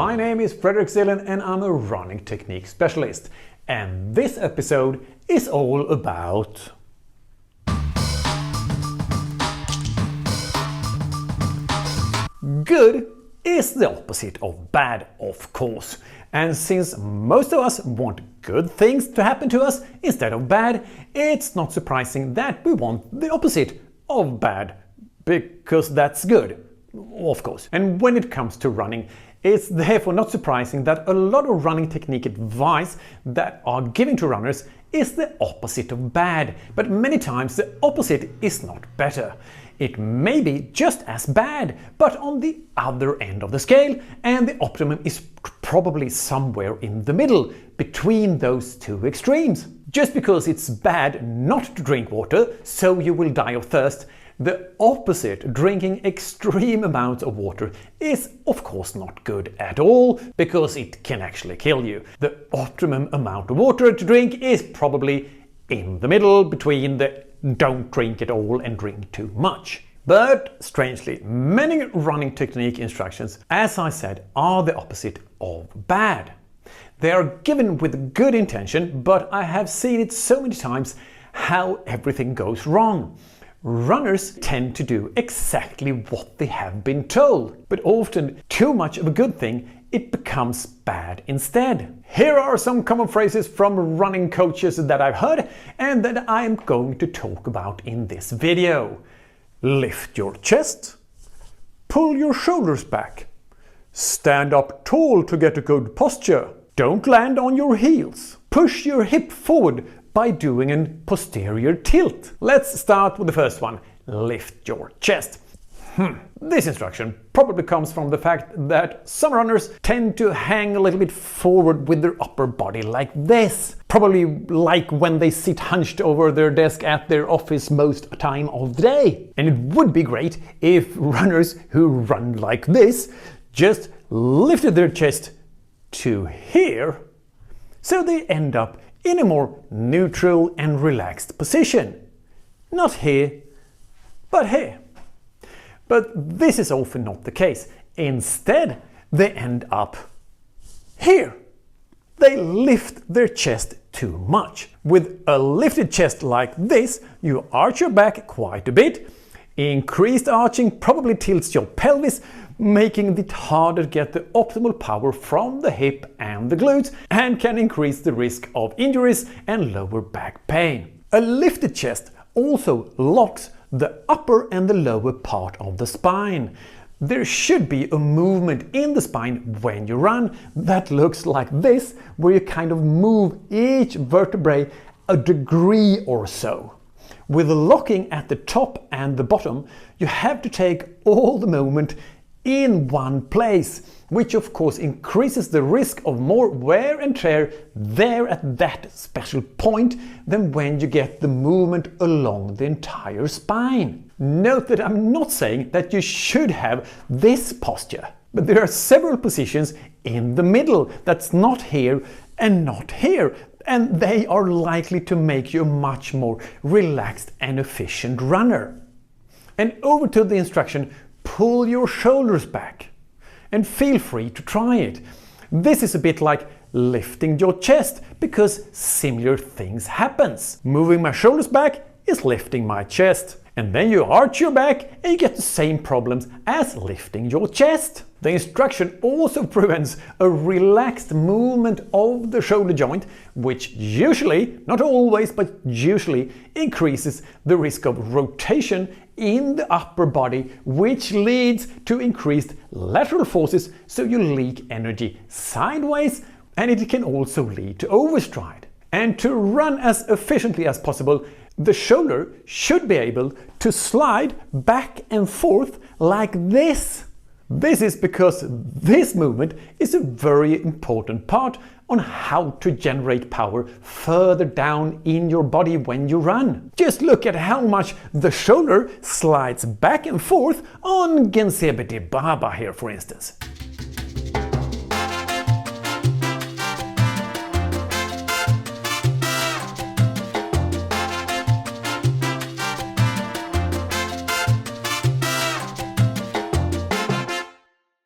My name is Fredrik Zillen and I'm a running technique specialist. And this episode is all about good is the opposite of bad, of course. And since most of us want good things to happen to us instead of bad, it's not surprising that we want the opposite of bad, because that's good, of course. And when it comes to running, it's therefore not surprising that a lot of running technique advice that are given to runners is the opposite of bad. But many times the opposite is not better. It may be just as bad, but on the other end of the scale, and the optimum is probably somewhere in the middle, between those two extremes. Just because it's bad not to drink water, so you will die of thirst, the opposite, drinking extreme amounts of water, is of course not good at all, because it can actually kill you. The optimum amount of water to drink is probably in the middle, between the don't drink at all and drink too much. But strangely, many running technique instructions, as I said, are the opposite of bad. They are given with good intention, but I have seen it so many times how everything goes wrong. Runners tend to do exactly what they have been told, but often too much of a good thing, it becomes bad instead. Here are some common phrases from running coaches that I've heard and that I'm going to talk about in this video. Lift your chest. Pull your shoulders back. Stand up tall to get a good posture. Don't land on your heels. Push your hip forward by doing a posterior tilt. Let's start with the first one. Lift your chest. This instruction probably comes from the fact that some runners tend to hang a little bit forward with their upper body like this. Probably like when they sit hunched over their desk at their office most time of the day. And it would be great if runners who run like this just lifted their chest to here, so they end up in a more neutral and relaxed position. Not here, but here. But this is often not the case. Instead, they end up here. They lift their chest too much. With a lifted chest like this, you arch your back quite a bit. Increased arching probably tilts your pelvis, making it harder to get the optimal power from the hip and the glutes, and can increase the risk of injuries and lower back pain. A lifted chest also locks the upper and the lower part of the spine. There should be a movement in the spine when you run that looks like this, where you kind of move each vertebrae a degree or so. With locking at the top and the bottom, you have to take all the movement in one place, which of course increases the risk of more wear and tear there at that special point than when you get the movement along the entire spine. Note that I'm not saying that you should have this posture, but there are several positions in the middle that's not here and not here, and they are likely to make you a much more relaxed and efficient runner. And over to the instruction, pull your shoulders back. And feel free to try it. This is a bit like lifting your chest, because similar things happens. Moving my shoulders back is lifting my chest. And then you arch your back and you get the same problems as lifting your chest. The instruction also prevents a relaxed movement of the shoulder joint, which usually, not always, but usually increases the risk of rotation in the upper body, which leads to increased lateral forces, so you leak energy sideways, and it can also lead to overstride. And to run as efficiently as possible, the shoulder should be able to slide back and forth like this. This is because this movement is a very important part on how to generate power further down in your body when you run. Just look at how much the shoulder slides back and forth on Gensebeti Baba here, for instance.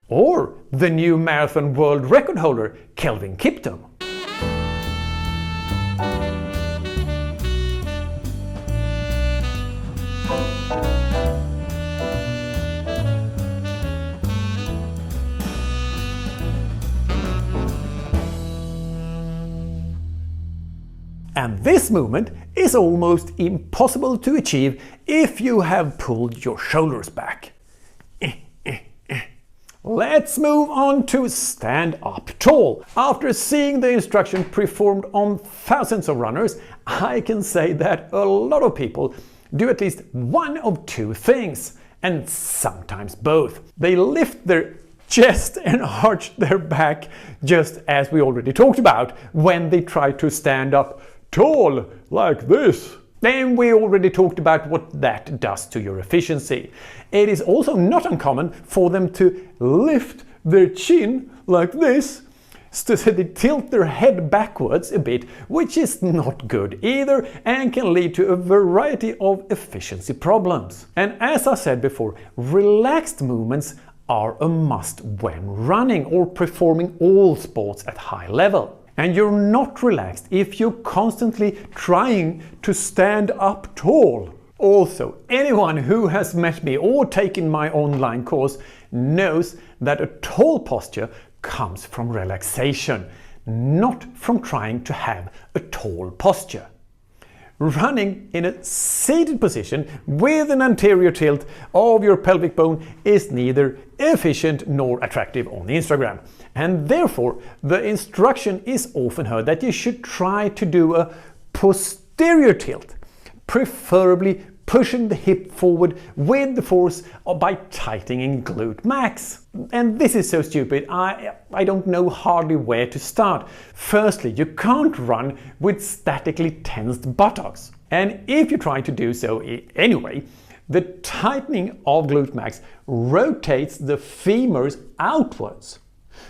Or the new marathon world record holder Kelvin Kiptum. And this movement is almost impossible to achieve if you have pulled your shoulders back. Let's move on to stand up tall. After seeing the instruction performed on thousands of runners, I can say that a lot of people do at least one of two things, and sometimes both. They lift their chest and arch their back, just as we already talked about, when they try to stand up tall like this. Then we already talked about what that does to your efficiency. It is also not uncommon for them to lift their chin like this, so they tilt their head backwards a bit, which is not good either and can lead to a variety of efficiency problems. And as I said before, relaxed movements are a must when running or performing all sports at high level. And you're not relaxed if you're constantly trying to stand up tall. Also, anyone who has met me or taken my online course knows that a tall posture comes from relaxation, not from trying to have a tall posture. Running in a seated position with an anterior tilt of your pelvic bone is neither efficient nor attractive on Instagram. And therefore, the instruction is often heard that you should try to do a posterior tilt, preferably pushing the hip forward with the force by tightening glute max. And this is so stupid, I don't know hardly where to start. Firstly, you can't run with statically tensed buttocks. And if you try to do so anyway, the tightening of glute max rotates the femurs outwards.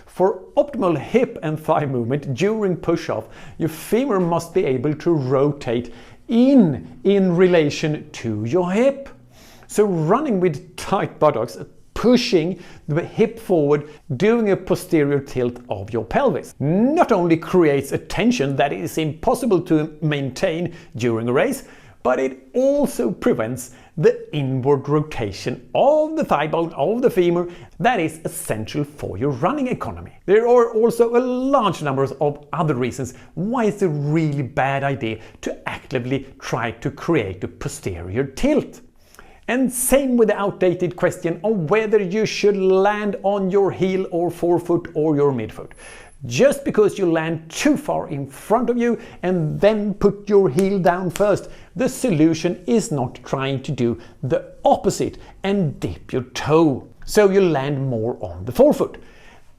For optimal hip and thigh movement during push-off, your femur must be able to rotate in relation to your hip. So running with tight buttocks, pushing the hip forward, doing a posterior tilt of your pelvis, not only creates a tension that is impossible to maintain during a race, but it also prevents the inward rotation of the thigh bone, of the femur, that is essential for your running economy. There are also a large number of other reasons why it's a really bad idea to actively try to create a posterior tilt. And same with the outdated question of whether you should land on your heel or forefoot or your midfoot. Just because you land too far in front of you and then put your heel down first, the solution is not trying to do the opposite and dip your toe, so you land more on the forefoot.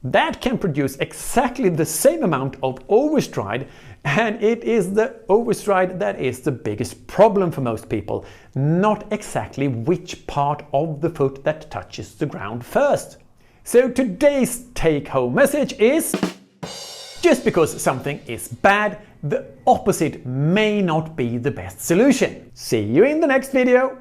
That can produce exactly the same amount of overstride, and it is the overstride that is the biggest problem for most people, not exactly which part of the foot that touches the ground first. So today's take-home message is: just because something is bad, the opposite may not be the best solution. See you in the next video.